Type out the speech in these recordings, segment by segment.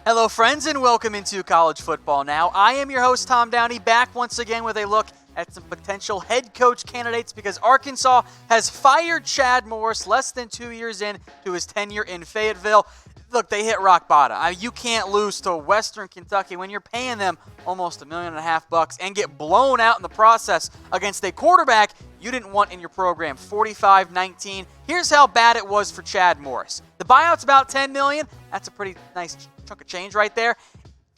Hello, friends, and welcome into College Football Now. I am your host, Tom Downey, back once again with a look at some potential head coach candidates because Arkansas has fired Chad Morris less than 2 years into his tenure in Fayetteville. Look, they hit rock bottom. You can't lose to Western Kentucky when you're paying them almost $1.5 million and get blown out in the process against a quarterback you didn't want in your program, 45-19. Here's how bad it was for Chad Morris. The buyout's about $10 million. That's a pretty nice chunk of change right there.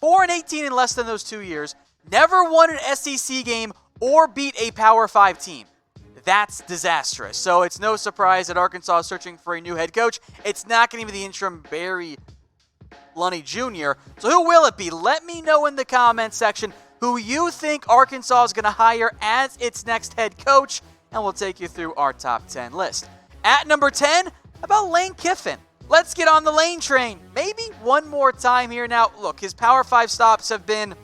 4-18 in less than those 2 years. Never won an SEC game or beat a Power 5 team. That's disastrous. So it's no surprise that Arkansas is searching for a new head coach. It's not going to be the interim Barry Lunny Jr. So who will it be? Let me know in the comments section who you think Arkansas is going to hire as its next head coach, and we'll take you through our top 10 list. At number 10, about Lane Kiffin. Let's get on the Lane train. Maybe one more time here. Now, look, his Power 5 stops have been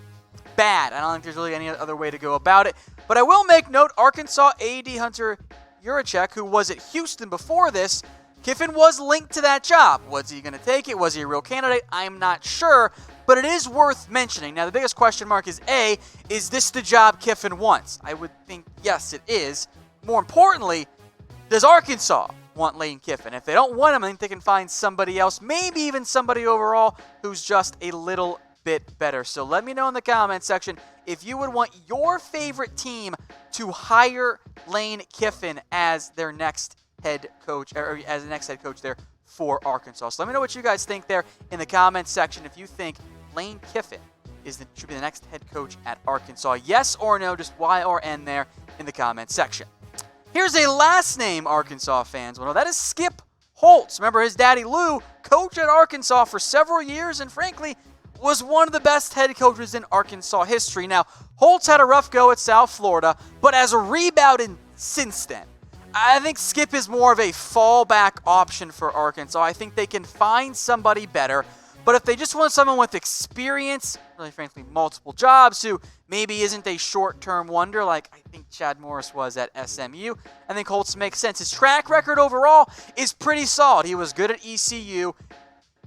bad. I don't think there's really any other way to go about it. But I will make note, Arkansas AD Hunter Yurachek, who was at Houston before this, Kiffin was linked to that job. Was he going to take it? Was he a real candidate? I'm not sure, but it is worth mentioning. Now, the biggest question mark is A, is this the job Kiffin wants? I would think yes, it is. More importantly, does Arkansas want Lane Kiffin? If they don't want him, I think they can find somebody else, maybe even somebody overall who's just a little bit better. So let me know in the comments section if you would want your favorite team to hire Lane Kiffin as their next head coach, or as the next head coach there for Arkansas. So let me know what you guys think there in the comments section if you think Lane Kiffin should be the next head coach at Arkansas. Yes or no, just Y or N there in the comments section. Here's a last name Arkansas fans will know. That is Skip Holtz. Remember his daddy Lou coached at Arkansas for several years and frankly was one of the best head coaches in Arkansas history. Now, Holtz had a rough go at South Florida, but has rebounded since then. I think Skip is more of a fallback option for Arkansas. I think they can find somebody better, but if they just want someone with experience, really frankly multiple jobs, who maybe isn't a short-term wonder like I think Chad Morris was at SMU, I think Holtz makes sense. His track record overall is pretty solid. He was good at ECU.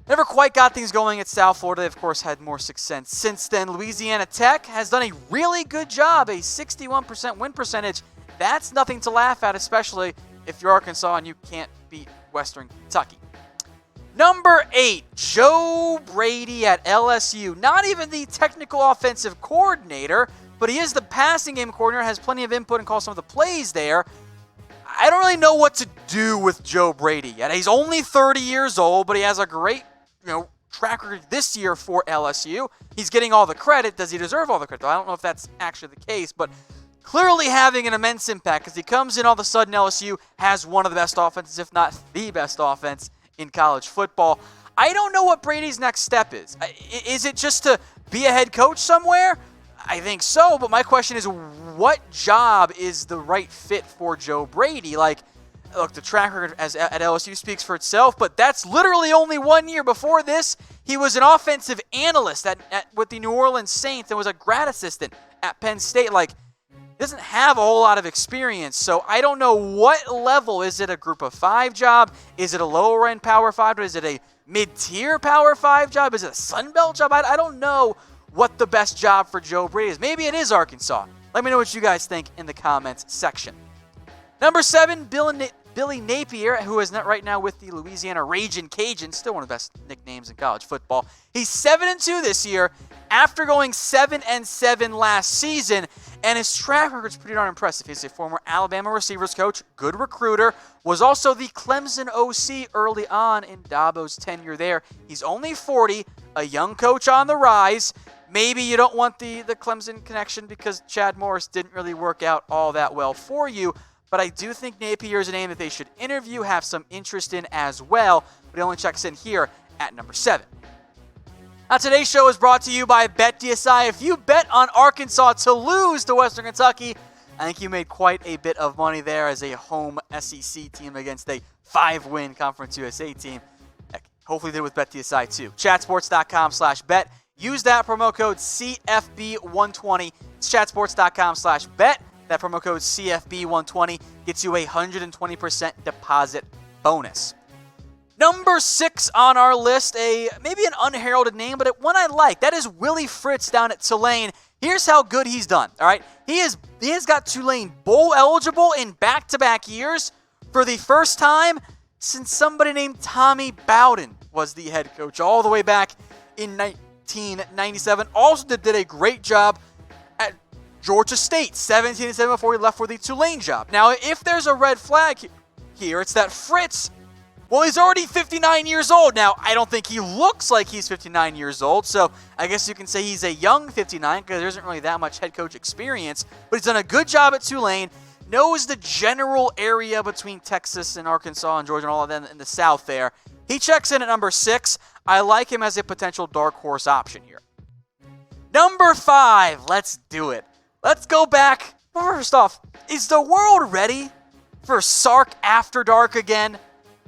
Never quite got things going at South Florida. They, of course, had more success since then. Louisiana Tech has done a really good job, a 61% win percentage. That's nothing to laugh at, especially if you're Arkansas and you can't beat Western Kentucky. Number 8, Joe Brady at LSU. Not even the technical offensive coordinator, but he is the passing game coordinator, has plenty of input and calls some of the plays there. I don't really know what to do with Joe Brady yet. He's only 30 years old, but he has a great track record this year for LSU. He's getting all the credit. Does he deserve all the credit? I don't know if that's actually the case, but clearly having an immense impact because he comes in all of a sudden LSU has one of the best offenses, if not the best offense in college football. I don't know what Brady's next step is. Is it just to be a head coach somewhere? I think so, but my question is what job is the right fit for Joe Brady? Look, the track record at LSU speaks for itself, but that's literally only 1 year. Before this, he was an offensive analyst with the New Orleans Saints and was a grad assistant at Penn State. He doesn't have a whole lot of experience, so I don't know what level. Is it a Group of 5 job? Is it a lower-end Power 5? Or is it a mid-tier Power 5 job? Is it a Sun Belt job? I don't know what the best job for Joe Brady is. Maybe it is Arkansas. Let me know what you guys think in the comments section. Number 7, Billy Napier, who is not right now with the Louisiana Ragin' Cajuns, still one of the best nicknames in college football. He's 7-2 this year after going 7-7 last season, and his track record is pretty darn impressive. He's a former Alabama receivers coach, good recruiter, was also the Clemson OC early on in Dabo's tenure there. He's only 40, a young coach on the rise. Maybe you don't want the Clemson connection because Chad Morris didn't really work out all that well for you, but I do think Napier is a name that they should interview, have some interest in as well, but he only checks in here at number 7. Now, today's show is brought to you by BetDSI. If you bet on Arkansas to lose to Western Kentucky, I think you made quite a bit of money there as a home SEC team against a 5-win Conference USA team. Heck, hopefully they did with BetDSI too. Chatsports.com/bet. Use that promo code CFB120. It's chatsports.com/bet. That promo code CFB120 gets you a 120% deposit bonus. Number 6 on our list, maybe an unheralded name, but one I like. That is Willie Fritz down at Tulane. Here's how good he's done, all right? He has got Tulane bowl eligible in back-to-back years for the first time since somebody named Tommy Bowden was the head coach all the way back in 1997. Also did a great job at Georgia State, 17-7 before he left for the Tulane job. Now, if there's a red flag here, it's that Fritz, well, he's already 59 years old. Now, I don't think he looks like he's 59 years old, so I guess you can say he's a young 59 because there isn't really that much head coach experience, but he's done a good job at Tulane, knows the general area between Texas and Arkansas and Georgia and all of them in the South there. He checks in at number 6. I like him as a potential dark horse option here. Number 5, let's do it. Let's go back. First off, is the world ready for Sark after dark again?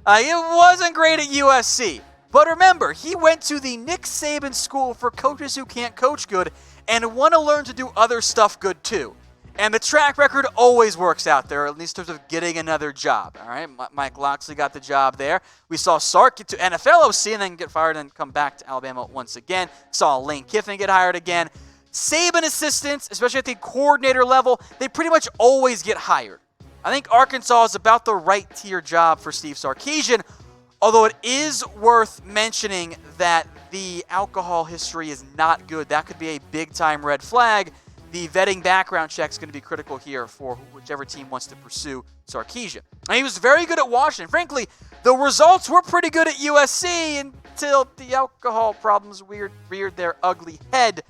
It wasn't great at USC, but remember, he went to the Nick Saban School for coaches who can't coach good and want to learn to do other stuff good too. And the track record always works out there, at least in terms of getting another job. All right, Mike Locksley got the job there. We saw Sark get to NFL OC and then get fired and come back to Alabama once again. Saw Lane Kiffin get hired again. Saban assistants, especially at the coordinator level, they pretty much always get hired. I think Arkansas is about the right tier job for Steve Sarkisian, although it is worth mentioning that the alcohol history is not good. That could be a big-time red flag. The vetting background check is going to be critical here for whichever team wants to pursue Sarkisian. And he was very good at Washington. Frankly, the results were pretty good at USC until the alcohol problems reared their ugly head.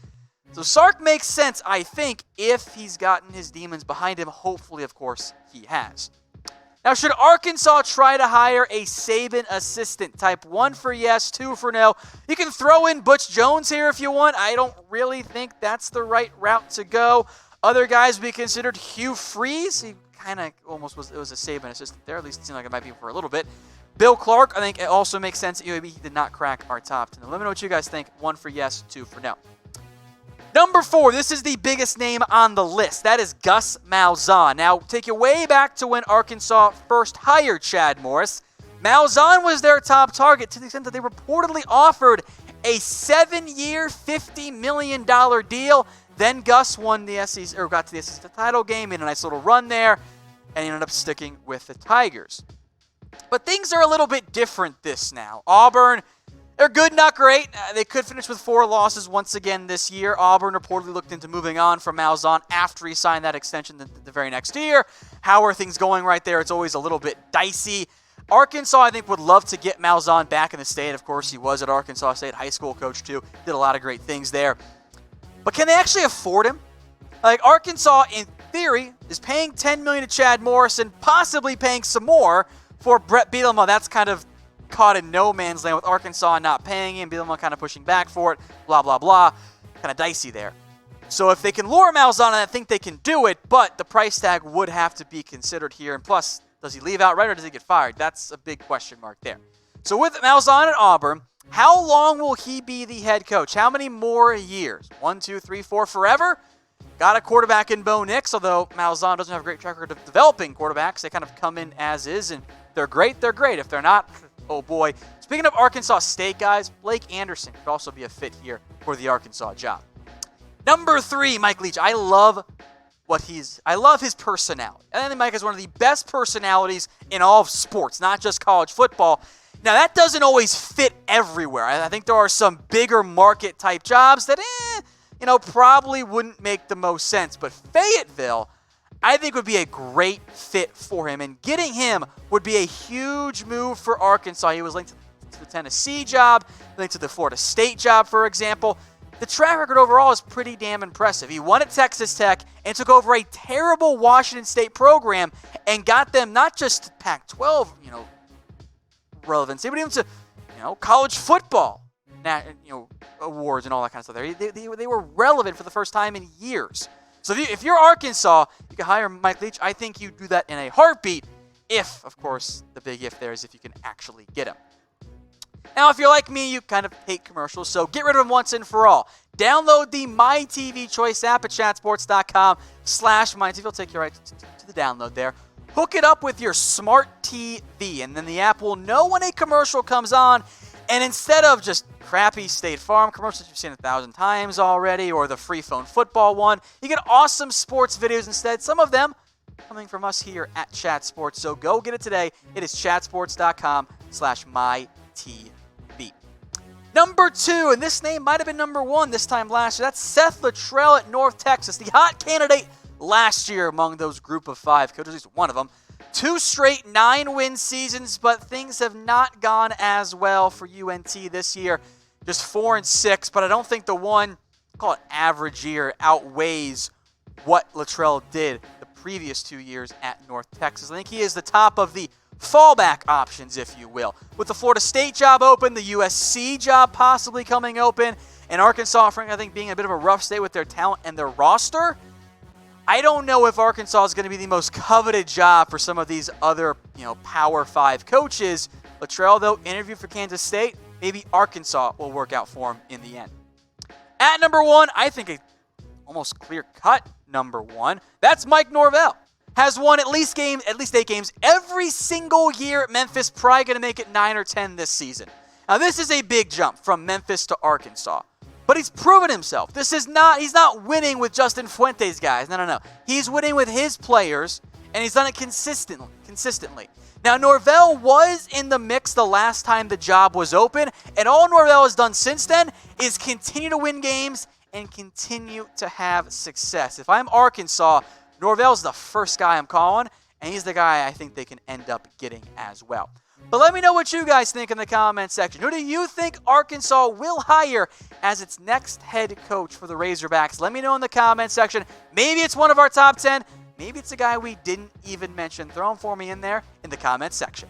So Sark makes sense, I think, if he's gotten his demons behind him. Hopefully, of course, he has. Now, should Arkansas try to hire a Saban assistant? Type 1 for yes, 2 for no. You can throw in Butch Jones here if you want. I don't really think that's the right route to go. Other guys would be considered Hugh Freeze. He kind of almost was a Saban assistant there. At least it seemed like it might be for a little bit. Bill Clark, I think it also makes sense at UAB. He did not crack our top 10. Let me know what you guys think. 1 for yes, 2 for no. Number 4, this is the biggest name on the list. That is Gus Malzahn. Now, take you way back to when Arkansas first hired Chad Morris. Malzahn was their top target to the extent that they reportedly offered a 7-year, $50 million deal. Then Gus won the SEC, or got to the SEC title game, made a nice little run there, and he ended up sticking with the Tigers. But things are a little bit different now. Auburn, they're good, not great. They could finish with 4 losses once again this year. Auburn reportedly looked into moving on from Malzahn after he signed that extension the very next year. How are things going right there? It's always a little bit dicey. Arkansas, I think, would love to get Malzahn back in the state. Of course, he was at Arkansas State, high school coach too. Did a lot of great things there. But can they actually afford him? Like, Arkansas, in theory, is paying $10 million to Chad Morris and possibly paying some more for Brett Bielema. That's kind of caught in no man's land with Arkansas not paying him, Bielema kind of pushing back for it, blah, blah, blah. Kind of dicey there. So if they can lure Malzahn, I think they can do it, but the price tag would have to be considered here. And plus, does he leave outright or does he get fired? That's a big question mark there. So with Malzahn at Auburn, how long will he be the head coach? How many more years? 1, 2, 3, 4, forever? Got a quarterback in Bo Nix, although Malzahn doesn't have a great track record of developing quarterbacks. They kind of come in as is, and they're great, they're great. If they're not, oh boy. Speaking of Arkansas State guys, Blake Anderson could also be a fit here for the Arkansas job. Number 3, Mike Leach. I love his personality. I think Mike is one of the best personalities in all of sports, not just college football. Now, that doesn't always fit everywhere. I think there are some bigger market type jobs that, probably wouldn't make the most sense. But Fayetteville, I think, would be a great fit for him. And getting him would be a huge move for Arkansas. He was linked to the Tennessee job, linked to the Florida State job, for example. The track record overall is pretty damn impressive. He won at Texas Tech and took over a terrible Washington State program and got them not just Pac-12, relevancy, but even to, college football, awards and all that kind of stuff. They were relevant for the first time in years. So if you're Arkansas, you can hire Mike Leach. I think you do that in a heartbeat if, of course, the big if there is if you can actually get him. Now, if you're like me, you kind of hate commercials, so get rid of them once and for all. Download the MyTV Choice app at chatsports.com/MyTV. It'll take you right to the download there. Hook it up with your smart TV, and then the app will know when a commercial comes on. And instead of just crappy State Farm commercials you've seen 1,000 times already, or the free phone football one, you get awesome sports videos instead. Some of them coming from us here at Chat Sports. So go get it today. It is chatsports.com/mytv. Number 2, and this name might have been number 1 this time last year. That's Seth Littrell at North Texas, the hot candidate last year among those group of 5 coaches, at least one of them. 2 straight 9-win seasons, but things have not gone as well for UNT this year. Just 4-6, but I don't think the one, call it average year, outweighs what Littrell did the previous 2 years at North Texas. I think he is the top of the fallback options, if you will. With the Florida State job open, the USC job possibly coming open, and Arkansas, frankly, I think being a bit of a rough state with their talent and their roster, I don't know if Arkansas is going to be the most coveted job for some of these other, Power 5 coaches. Littrell, though, interviewed for Kansas State. Maybe Arkansas will work out for him in the end. At number 1, I think a almost clear-cut number 1. That's Mike Norvell. Has won at least 8 games every single year at Memphis. Probably going to make it 9 or 10 this season. Now, this is a big jump from Memphis to Arkansas. But he's proven himself. He's not winning with Justin Fuente's guys. No. He's winning with his players, and he's done it consistently. Now, Norvell was in the mix the last time the job was open, and all Norvell has done since then is continue to win games and continue to have success. If I'm Arkansas, Norvell's the first guy I'm calling, and he's the guy I think they can end up getting as well. But let me know what you guys think in the comment section. Who do you think Arkansas will hire as its next head coach for the Razorbacks? Let me know in the comment section. Maybe it's one of our top 10. Maybe it's a guy we didn't even mention. Throw him for me in there in the comment section.